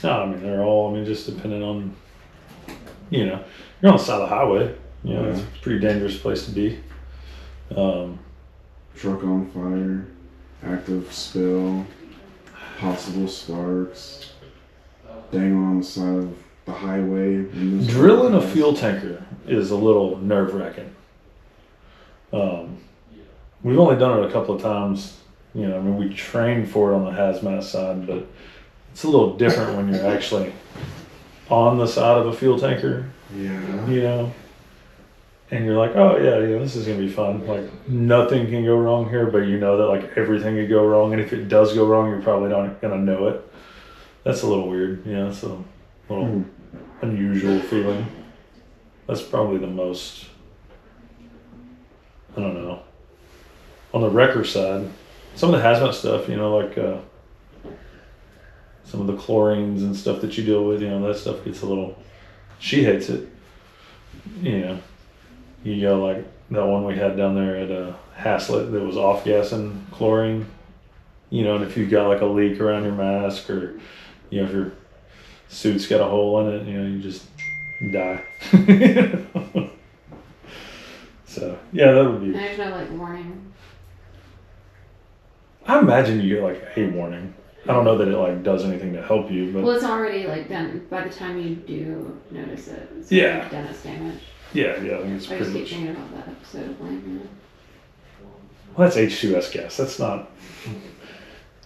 No, I mean, they're all, I mean, just depending on, you know, you're on the side of the highway. You know, it's a pretty dangerous place to be. Truck on fire, active spill, possible sparks, dangling on the side of the highway. Drilling a fuel tanker is a little nerve-wracking. We've only done it a couple of times. You know, I mean, we trained for it on the hazmat side, but it's a little different when you're actually on the side of a fuel tanker. Yeah. You know, and you're like, oh yeah, this is gonna be fun. Like nothing can go wrong here, but you know that like everything could go wrong, and if it does go wrong, you're probably not gonna know it. That's a little weird. Yeah, it's a little unusual feeling. That's probably the most. I don't know. On the wrecker side, some of the hazmat stuff, you know, like some of the chlorines and stuff that you deal with, you know, that stuff gets a little. She hates it. You know, you go like that one we had down there at Haslett that was off gassing chlorine. You know, and if you've got like a leak around your mask or, you know, if your suit's got a hole in it, you know, you just die. So yeah, that would be. There's no like warning. I imagine you get like a warning. I don't know that it like does anything to help you, but Well, it's already like done by the time you do notice it. It's Yeah. already done its damage. yeah, I think it's I just pretty keep much. thinking about that episode of Blame. Well, that's H2S gas. That's not.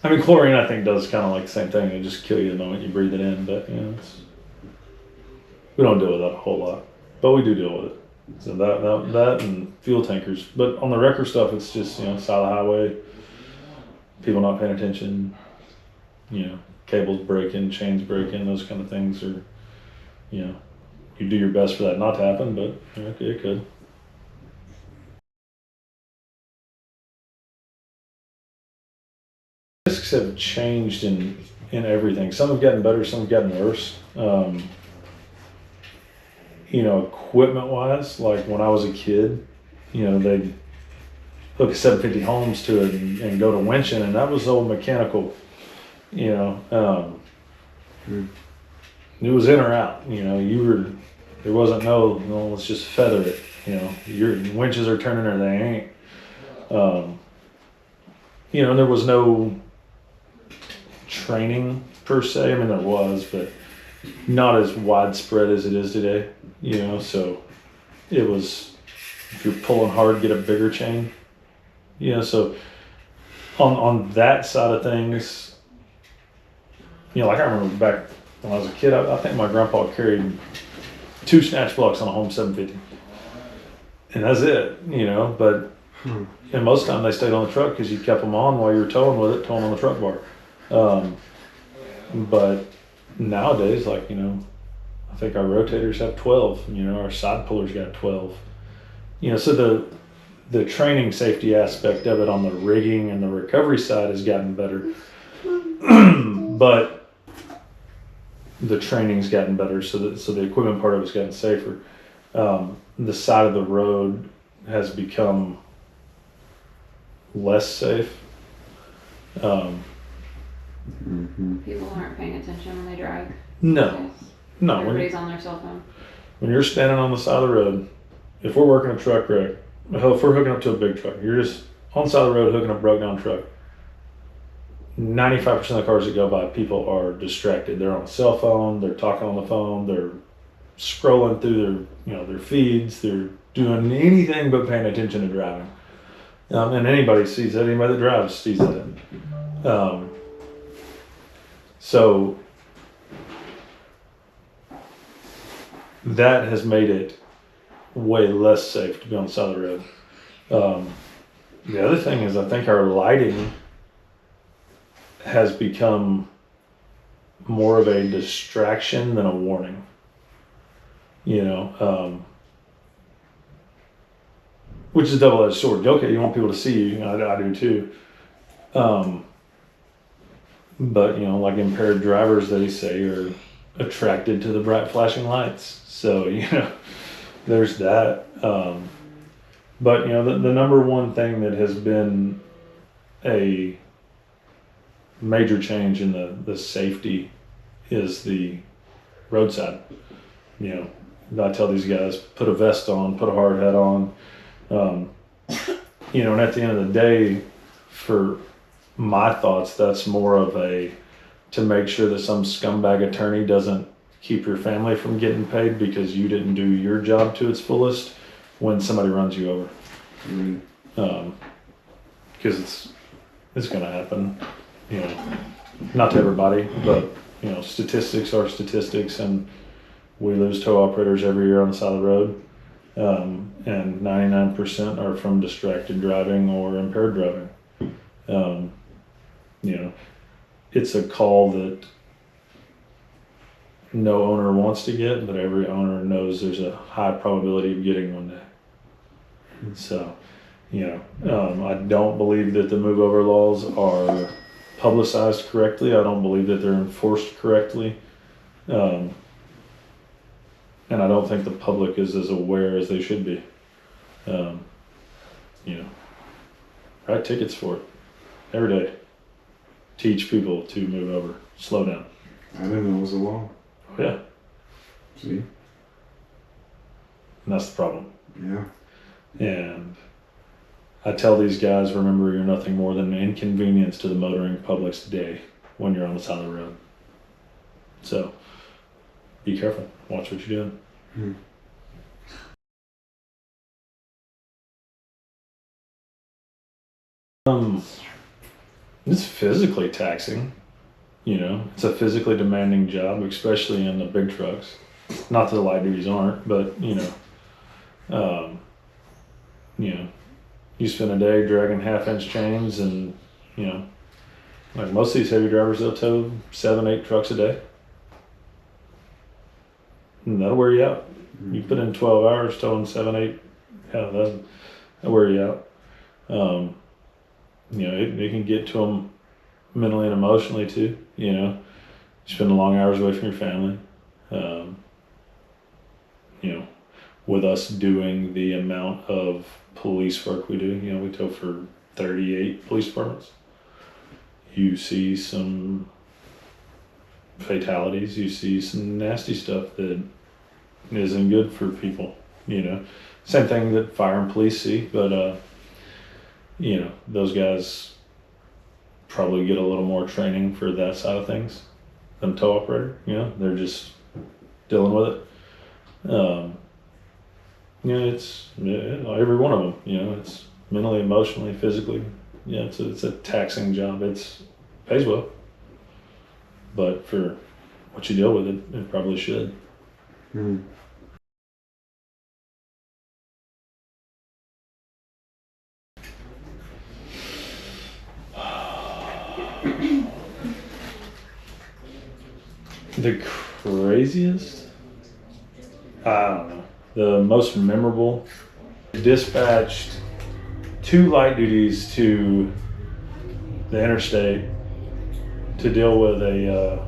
I mean, chlorine I think does kind of like the same thing. It just kill you the moment you breathe it in, but you know, we don't deal with that a whole lot, but we do deal with it. So that and fuel tankers. But on the wrecker stuff, it's just, you know, side of the highway, people not paying attention, you know, cables breaking, chains breaking, those kind of things are, you know, you do your best for that not to happen, but you know, it could. Risks have changed in everything. Some have gotten better, some have gotten worse. You know, equipment wise, like when I was a kid, you know, they'd hook a 750 Holmes to it and go to winching, and that was old mechanical, you know. It was in or out, you know, there wasn't no, let's just feather it, you know, your winches are turning or they ain't. You know, there was no training per se. I mean, there was, but not as widespread as it is today, you know, so it was, if you're pulling hard, get a bigger chain, you know, so on that side of things, you know, like I remember back when I was a kid, I think my grandpa carried 2 snatch blocks on a Home 750, and that's it, you know, but and most of the time they stayed on the truck because you kept them on while you were towing with it, towing on the truck bar. But nowadays, like, you know, I think our rotators have 12, you know, our side pullers got 12, you know, so the training safety aspect of it on the rigging and the recovery side has gotten better. But the training's gotten better, so the equipment part of it's gotten safer. The side of the road has become less safe. People aren't paying attention when they drive. No. Everybody's on their cell phone. When you're standing on the side of the road, if we're working a truck wreck, hell, if we're hooking up to a big truck, you're just on the side of the road hooking up a broke down truck. 95% of the cars that go by, people are distracted. They're on a cell phone, they're talking on the phone, they're scrolling through their feeds, they're doing anything but paying attention to driving. And anybody sees that, anybody that drives sees that. So that has made it way less safe to be on the side of the road. The other thing is, I think our lighting has become more of a distraction than a warning. You know, which is a double-edged sword. Okay, you want people to see you, you know, I do too. But, you know, like impaired drivers, they say, are attracted to the bright flashing lights. So, you know, there's that. But, you know, the number one thing that has been a major change in the safety is the roadside. You know, I tell these guys, put a vest on, put a hard hat on. You know, and at the end of the day, for my thoughts, that's more of to make sure that some scumbag attorney doesn't keep your family from getting paid because you didn't do your job to its fullest when somebody runs you over. Right. Because it's going to happen, you know, not to everybody, but, you know, statistics are statistics, and we lose tow operators every year on the side of the road. And 99% are from distracted driving or impaired driving. You know, it's a call that no owner wants to get, but every owner knows there's a high probability of getting one day. So, you know, I don't believe that the move over laws are publicized correctly. I don't believe that they're enforced correctly. And I don't think the public is as aware as they should be. You know, write tickets for it every day. Teach people to move over, slow down. I didn't know it was a law. Yeah, See? and that's the problem. Yeah. And I tell these guys, remember, you're nothing more than an inconvenience to the motoring public's day when you're on the side of the road. So, be careful. Watch what you're doing. Hmm. It's physically taxing. You know, it's a physically demanding job, especially in the big trucks. Not that the light duties aren't, but you know, you spend a day dragging 1/2-inch chains, and you know, like most of these heavy drivers, they'll tow 7-8 trucks a day, and that'll wear you out. You put in 12 hours towing 7-8, yeah, that'll wear you out. You know, it can get to them mentally and emotionally too. You know, you spend long hours away from your family. You know, with us doing the amount of police work we do, you know, we tow for 38 police departments. You see some fatalities, you see some nasty stuff that isn't good for people, you know. Same thing that fire and police see, but you know, those guys probably get a little more training for that side of things than tow operator. You know, they're just dealing with it. You know, it's every one of them. You know, it's mentally, emotionally, physically. Yeah, it's a taxing job. It pays well, but for what you deal with, it probably should. Hmm. The craziest? I don't know. The most memorable, dispatched 2 light duties to the interstate to deal with a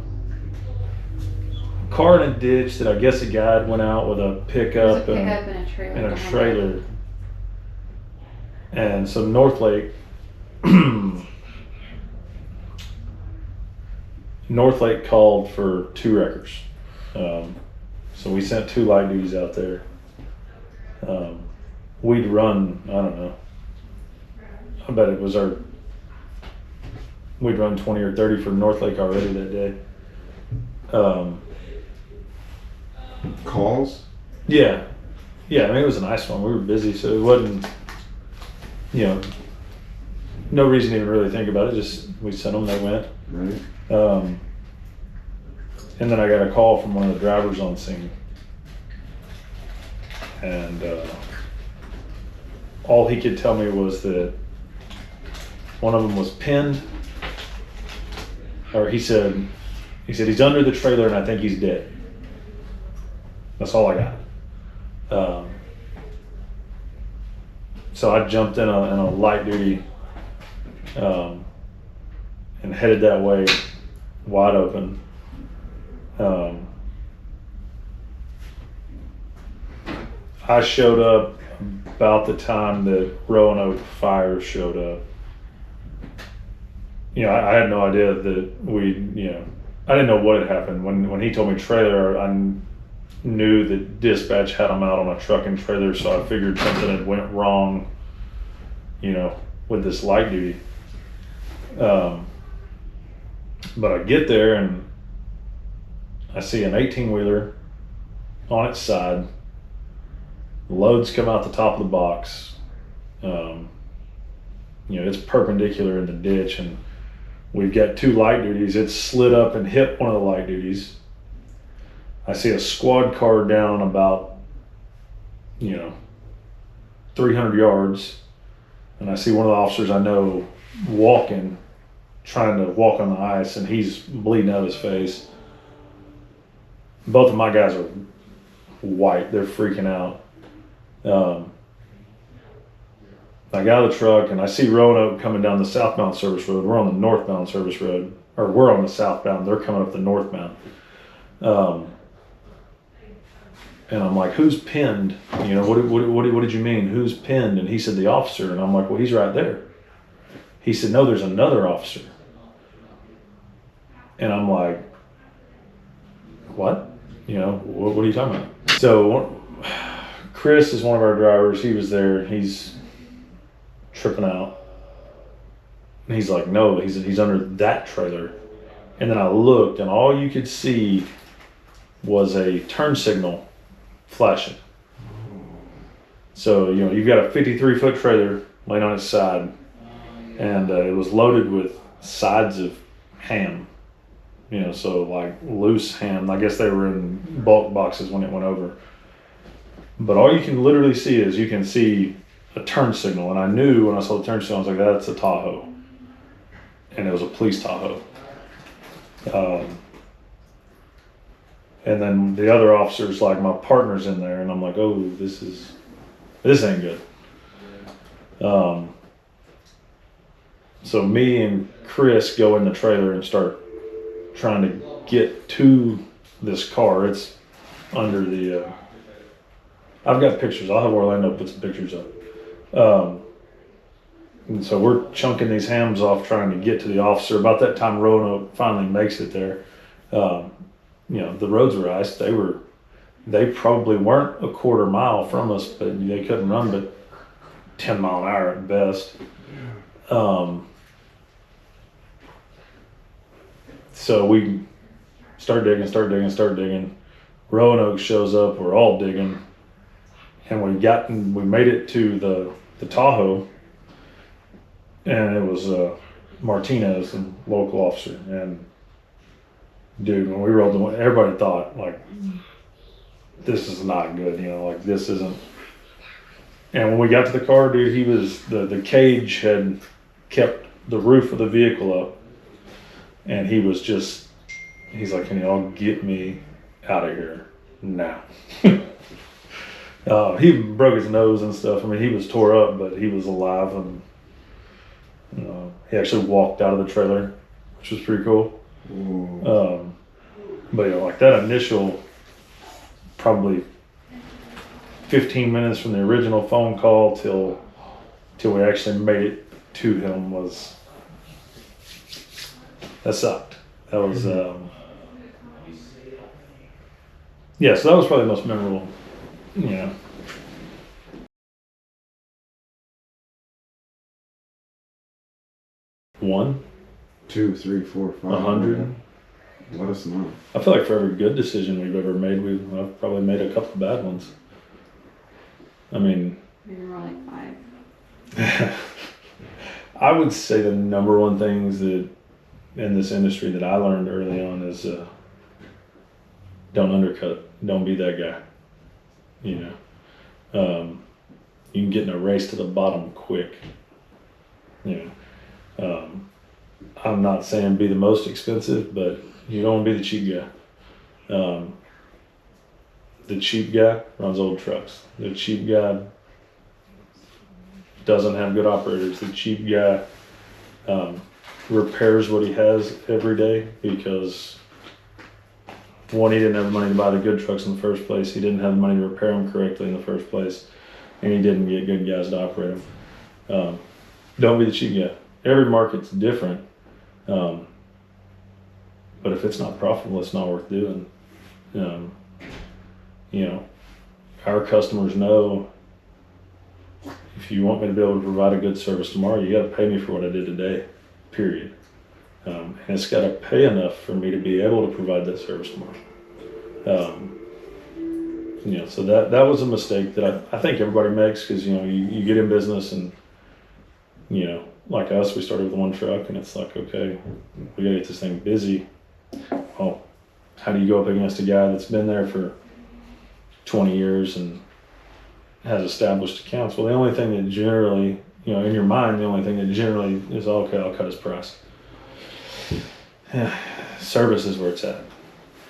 car in a ditch that I guess a guy went out with a pickup, There's a pickup and a trailer. and a behind it. trailer. And so Northlake, Northlake called for 2 wreckers. So we sent 2 light duties out there. We'd run, I don't know, I bet it was we'd run 20 or 30 for Northlake already that day. Calls? Yeah, I mean, it was a nice one. We were busy, so it wasn't, you know, no reason to even really think about it. Just we sent them, they went. Right. And then I got a call from one of the drivers on scene, and all he could tell me was that one of them was pinned, or he said he's under the trailer and I think he's dead. That's all I got. So I jumped in a light duty and headed that way, wide open. I showed up about the time that Roanoke Fire showed up. You know, I had no idea that we, you know, I didn't know what had happened. When he told me trailer, I knew that dispatch had him out on a truck and trailer, so I figured something had went wrong, you know, with this light duty. But I get there and I see an 18-wheeler on its side. Loads come out the top of the box. You know, it's perpendicular in the ditch, and we've got 2 light duties. It's slid up and hit one of the light duties. I see a squad car down about, 300 yards, and I see one of the officers I know walking, trying to walk on the ice, and he's bleeding out of his face. Both of my guys are white. They're freaking out. I got out of the truck and I see Roanoke coming down the southbound service road. We're on the northbound service road, or we're on the southbound. They're coming up the northbound. And I'm like, who's pinned? What did you mean? Who's pinned? And he said, the officer. And I'm like, well, he's right there. He said, no, there's another officer. And I'm like, what? What are you talking about? So Chris is one of our drivers. He was there. He's tripping out. And he's like, no, he's under that trailer. And then I looked, and all you could see was a turn signal flashing. So, you've got a 53-foot trailer laying on its side, and it was loaded with sides of ham. So like loose ham. I guess they were in bulk boxes when it went over. But all you can literally see is you can see a turn signal. And I knew when I saw the turn signal, I was like, that's a Tahoe. And it was a police Tahoe. And then the other officers, like my partner's in there, and I'm like, oh, this ain't good. So me and Chris go in the trailer and start trying to get to this car. It's under the, I've got pictures. I'll have Orlando put some pictures up. And so we're chunking these hams off trying to get to the officer. About that time, Roanoke finally makes it there. The roads were iced. They probably weren't a quarter mile from us, but they couldn't run but 10 mile an hour at best. So we start digging. Roanoke shows up. We're all digging, and we made it to the Tahoe, and it was Martinez, the local officer. And dude, when we rolled the, everybody thought like, this is not good. Like this isn't. And when we got to the car, dude, he was the cage had kept the roof of the vehicle up. And he's like, can y'all get me out of here now? He broke his nose and stuff. I mean, he was tore up, but he was alive. And he actually walked out of the trailer, which was pretty cool. But like that initial, probably 15 minutes from the original phone call till we actually made it to him that sucked. That was, so that was probably the most memorable, One, 2, 3, 4, 5. 100. Let us know. I feel like for every good decision we've ever made, I've probably made a couple bad ones. I mean, Maybe more like 5. I would say the number one things that in this industry that I learned early on is don't undercut. Don't be that guy. You can get in a race to the bottom quick. I'm not saying be the most expensive, but you don't want to be the cheap guy. The cheap guy runs old trucks. The cheap guy doesn't have good operators. The cheap guy repairs what he has every day because one, he didn't have the money to buy the good trucks in the first place. He didn't have the money to repair them correctly in the first place, and he didn't get good guys to operate them. Don't be the cheap guy. Every market's different. But if it's not profitable, it's not worth doing. Um, you know, our customers know if you want me to be able to provide a good service tomorrow, you got to pay me for what I did today, period. And it's got to pay enough for me to be able to provide that service tomorrow. You know, so that was a mistake that I think everybody makes, because, you know, you get in business and, you know, like us, we started with one truck and it's like, okay, we gotta get this thing busy. Well, how do you go up against a guy that's been there for 20 years and has established accounts? Well, the only thing that generally, you know, in your mind, the only thing that generally is, okay, I'll cut his price. Service is where it's at.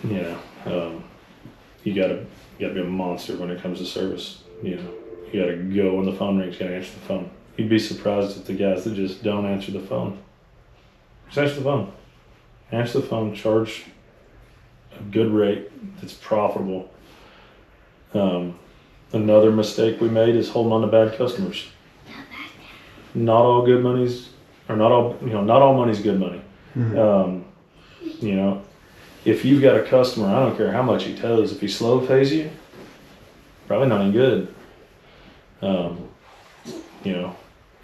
You know, you gotta be a monster when it comes to service. You know, you gotta go when the phone rings, you gotta answer the phone. You'd be surprised at the guys that just don't answer the phone. Just answer the phone. Answer the phone, charge a good rate that's profitable. Another mistake we made is holding on to bad customers. Not all money's good money. You know, if you've got a customer, I don't care how much he tows, if he slow pays you, probably not any good. You know,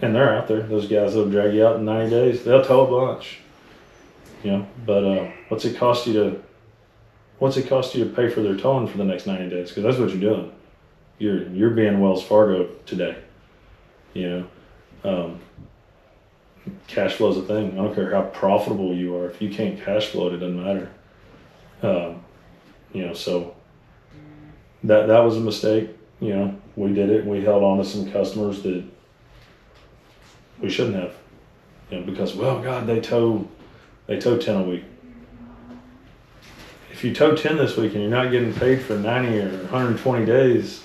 and they're out there. Those guys that'll drag you out in 90 days. They'll tow a bunch. You know, but what's it cost you to pay for their towing for the next 90 days? Because that's what you're doing. You're being Wells Fargo today. You know, cash flow is a thing. I don't care how profitable you are. If you can't cash flow it doesn't matter. You know, so that was a mistake. You know, we did it. We held on to some customers that we shouldn't have. You know, because, well, God, they tow 10 a week. If you tow 10 this week and you're not getting paid for 90 or 120 days,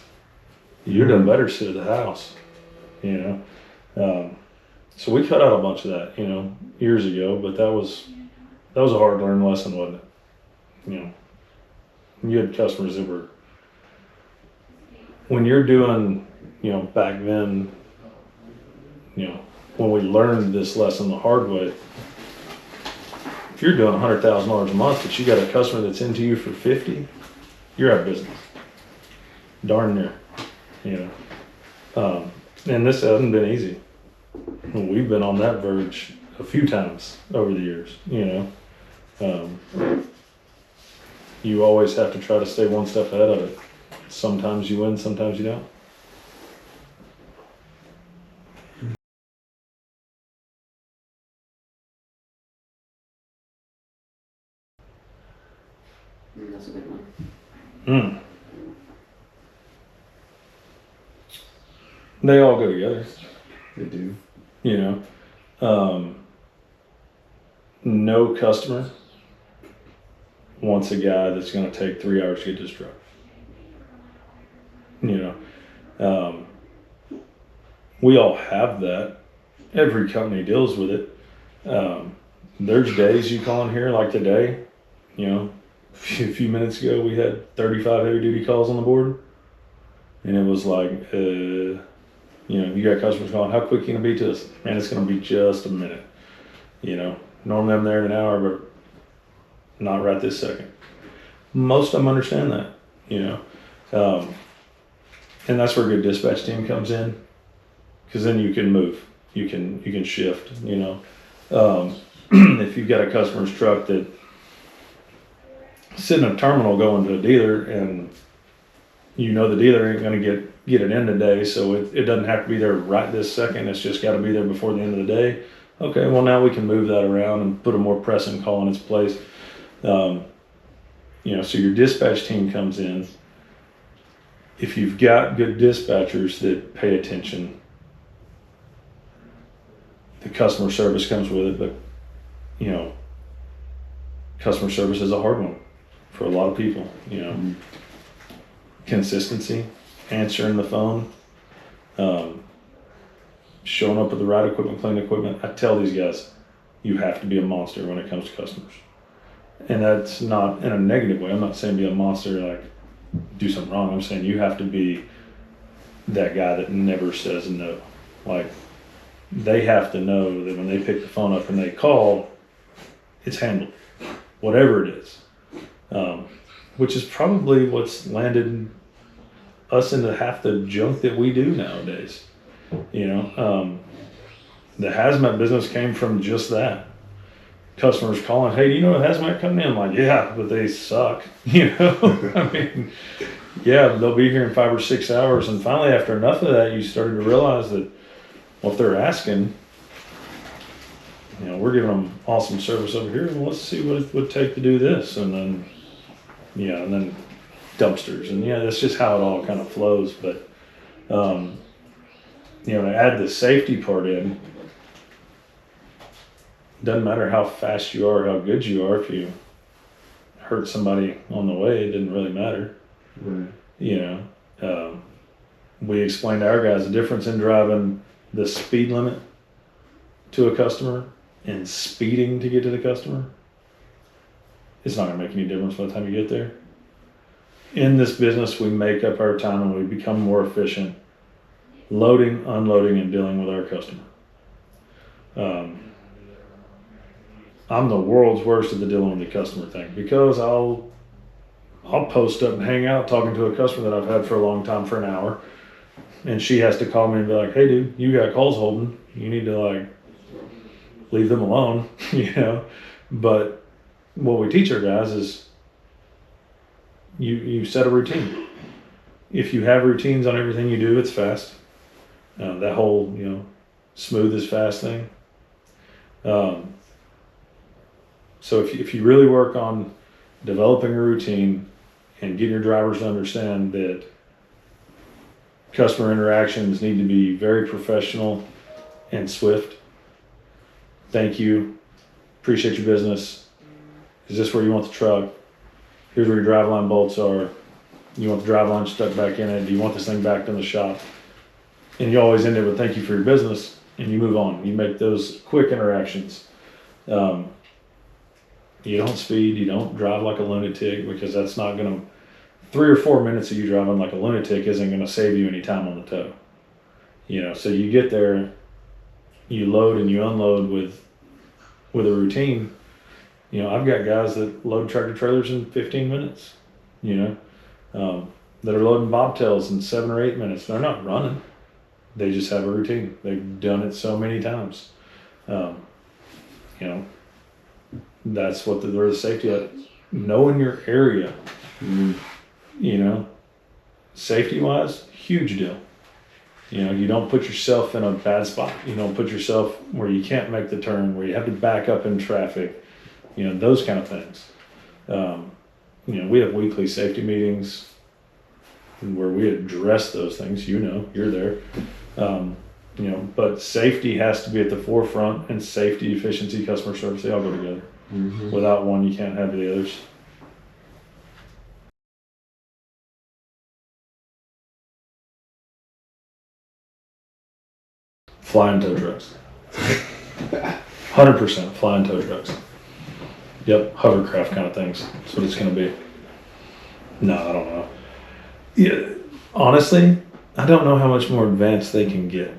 you're done better sit at the house. You know, so we cut out a bunch of that, you know, years ago. But that was a hard learned lesson, wasn't it? You know, you had customers that were, when you're doing, you know, back then, you know, when we learned this lesson the hard way, if you're doing $100,000 a month, but you got a customer that's into you for 50, you're out of business. Darn near, you know. And this hasn't been easy. We've been on that verge a few times over the years, you know. You always have to try to stay one step ahead of it. Sometimes you win, sometimes you don't. That's a good one. They all go together. They do. You know, no customer wants a guy that's going to take 3 hours to get this truck. You know, we all have that. Every company deals with it. There's days you call in here like today, you know, a few minutes ago we had 35 heavy duty calls on the board, and it was like, you know, you got customers calling, how quick can it be to us? Man, it's going to be just a minute. You know, normally I'm there in an hour, but not right this second. Most of them understand that, you know, and that's where a good dispatch team comes in, because then you can move, you can shift, you know. If you've got a customer's truck that sitting in a terminal going to a dealer, and you know the dealer ain't going to get it in today, so it doesn't have to be there right this second, it's just got to be there before the end of the day. Okay, well now we can move that around and put a more pressing call in its place. You know, so your dispatch team comes in. If you've got good dispatchers that pay attention, the customer service comes with it. But, you know, customer service is a hard one for a lot of people, you know. Consistency, answering the phone, showing up with the right equipment, clean equipment. I tell these guys, you have to be a monster when it comes to customers. And that's not in a negative way. I'm not saying be a monster, like do something wrong. I'm saying you have to be that guy that never says no. Like, they have to know that when they pick the phone up and they call, it's handled. whatever it is, which is probably what's landed us into half the junk that we do nowadays. You know, the hazmat business came from just that. Customers calling, hey, do you know a hazmat company? I'm like, yeah, but they suck. You know, I mean, yeah, they'll be here in 5 or 6 hours. And finally, after enough of that, you started to realize that, well, if they're asking, you know, we're giving them awesome service over here, and let's see what it would take to do this. And then, yeah, and then dumpsters. And yeah, that's just how it all kind of flows. But, you know, to add the safety part in, doesn't matter how fast you are, how good you are. If you hurt somebody on the way, it didn't really matter. Right. You know, we explained to our guys the difference in driving the speed limit to a customer and speeding to get to the customer. It's not going to make any difference by the time you get there. In this business, we make up our time and we become more efficient loading, unloading, and dealing with our customer. I'm the world's worst at the dealing with the customer thing, because I'll post up and hang out talking to a customer that I've had for a long time for an hour, and she has to call me and be like, hey dude, you got calls holding, you need to like leave them alone. You know. But what we teach our guys is you set a routine. If you have routines on everything you do, it's fast. That whole, you know, smooth is fast thing. So if you really work on developing a routine and getting your drivers to understand that customer interactions need to be very professional and swift. Thank you. Appreciate your business. Is this where you want the truck? Here's where your driveline bolts are. You want the driveline stuck back in it? Do you want this thing back in the shop? And you always end it with thank you for your business, and you move on. You make those quick interactions. You don't speed, you don't drive like a lunatic, because that's not going to, 3 or 4 minutes of you driving like a lunatic isn't going to save you any time on the tow. You know, so you get there, you load and you unload with a routine. You know, I've got guys that load tractor trailers in 15 minutes, you know, that are loading bobtails in 7 or 8 minutes. They're not running. They just have a routine. They've done it so many times. You know, that's what the safety of knowing your area. You know, safety wise, huge deal. You know, you don't put yourself in a bad spot. You don't put yourself where you can't make the turn, where you have to back up in traffic, you know, those kind of things. You know, we have weekly safety meetings where we address those things. You know, you're there. You know, but safety has to be at the forefront, and safety, efficiency, customer service, they all go together. Without one, you can't have the others. Flying tow trucks. 100% flying tow trucks. Yep, hovercraft kind of things. That's what it's going to be. No, I don't know. Yeah, honestly, I don't know how much more advanced they can get.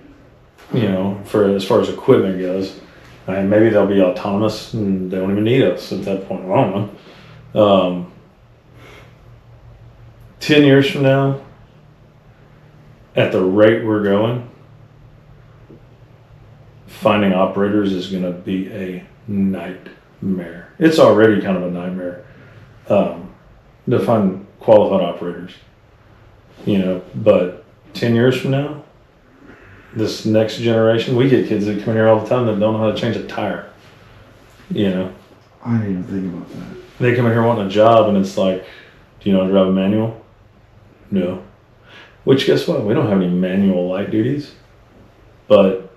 You know, for as far as equipment goes. I mean, maybe they'll be autonomous and they won't even need us at that point. I don't know. 10 years from now, at the rate we're going, finding operators is going to be a nightmare. It's already kind of a nightmare to find qualified operators. You know, but 10 years from now, this next generation, we get kids that come in here all the time that don't know how to change a tire. You know, I didn't even think about that. they come in here wanting a job, and it's like, do you know how to drive a manual? No. Which, guess what? We don't have any manual light duties, but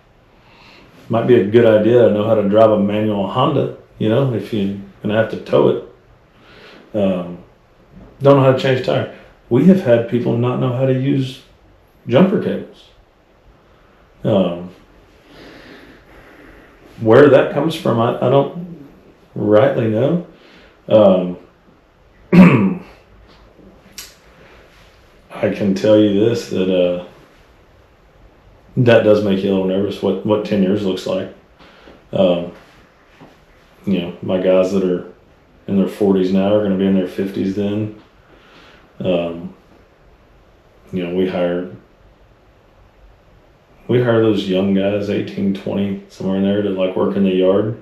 might be a good idea to know how to drive a manual Honda. You know, if you're gonna have to tow it. Don't know how to change a tire. We have had people not know how to use jumper cables. Where that comes from, I don't rightly know. I can tell you this, that that does make you a little nervous, what 10 years looks like. You know, my guys that are in their 40s now are going to be in their 50s then. You know, we hire those young guys, 18, 20, somewhere in there, to like work in the yard.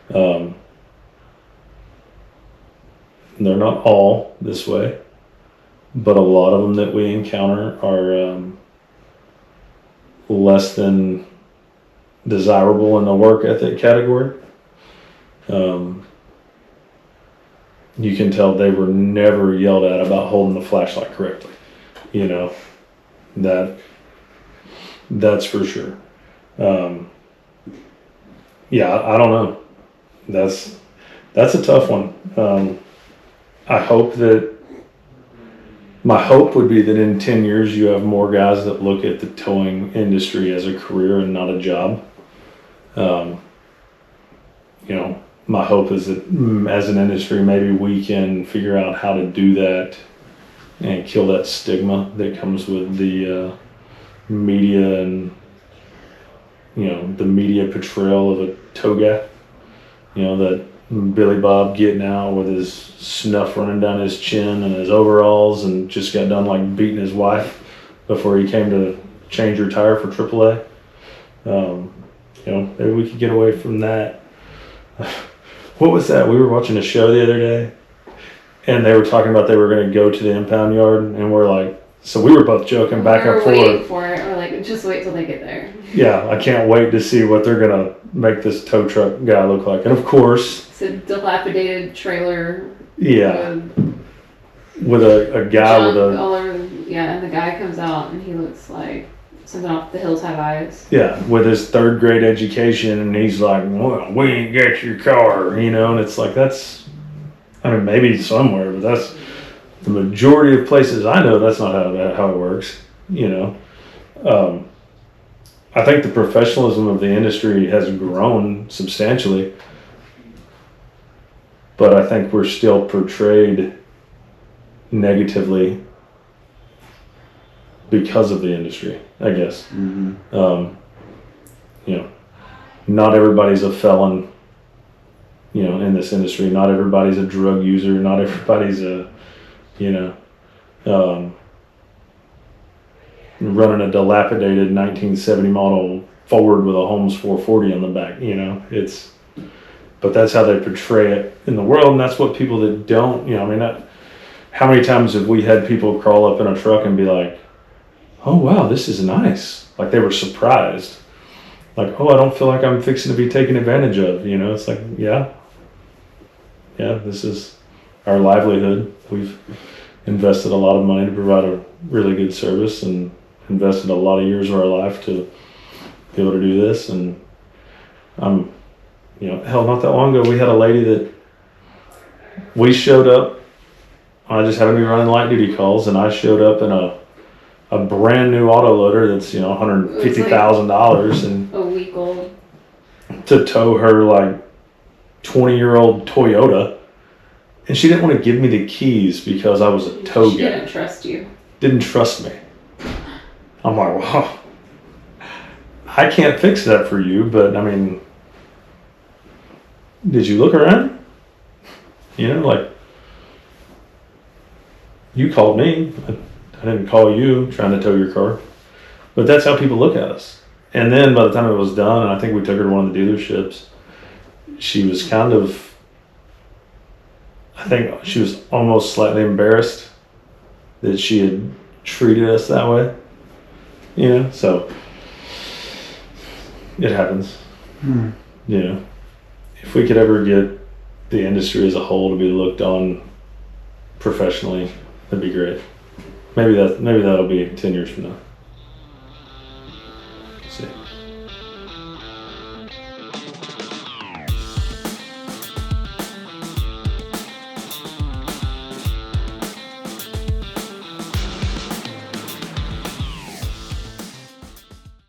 They're not all this way, but a lot of them that we encounter are less than desirable in the work ethic category. You can tell they were never yelled at about holding the flashlight correctly. You know, that's for sure. Yeah, I don't know. That's a tough one. My hope would be that in 10 years you have more guys that look at the towing industry as a career and not a job. You know, my hope is that as an industry, maybe we can figure out how to do that and kill that stigma that comes with the media and, you know, the media portrayal of a tow guy. You know, that Billy Bob getting out with his snuff running down his chin and his overalls and just got done like beating his wife before he came to change her tire for AAA. You know, maybe we could get away from that. What was that? We were watching a show the other day and they were talking about they were going to go to the impound yard, and we're like, so we were both joking back and forth. Waiting for it. We're like, just wait till they get there. Yeah, I can't wait to see what they're going to make this tow truck guy look like. And of course, It's a dilapidated trailer. yeah, with a guy junk with a, all over. Yeah, and the guy comes out and he looks like something off The Hills Have Eyes. yeah, with his 3rd grade education, and he's like, well, we ain't got your car, you know, and it's like, that's, I mean, maybe somewhere, but that's the majority of places I know. That's not how it works, you know. I think the professionalism of the industry has grown substantially, but I think we're still portrayed negatively because of the industry, I guess. Mm-hmm. You know, not everybody's a felon, you know, in this industry. Not everybody's a drug user. Not everybody's a, you know, running a dilapidated 1970 model Ford with a Holmes 440 on the back, you know. But that's how they portray it in the world, and that's what people that don't, you know, I mean, how many times have we had people crawl up in a truck and be like, oh wow, this is nice. Like they were surprised. Like, oh, I don't feel like I'm fixing to be taken advantage of, you know. It's like, yeah, this is our livelihood. We've invested a lot of money to provide a really good service and invested a lot of years of our life to be able to do this. And you know, hell, not that long ago, we had a lady that we showed up. I just happened to be running light duty calls, and I showed up in a brand new auto loader that's, you know, $150,000 and A week old. to tow her like 20-year-old Toyota, and she didn't want to give me the keys because I was a tow guy. She didn't trust you. Didn't trust me. I'm like, wow, I can't fix that for you, but I mean, did you look around? You know, like, you called me. I didn't call you trying to tow your car. But that's how people look at us. And then by the time it was done, and I think we took her to one of the dealerships, she was kind of, I think she was almost slightly embarrassed that she had treated us that way. You know, so it happens. You know, if we could ever get the industry as a whole to be looked on professionally, that'd be great. Maybe that'll be 10 years from now. See.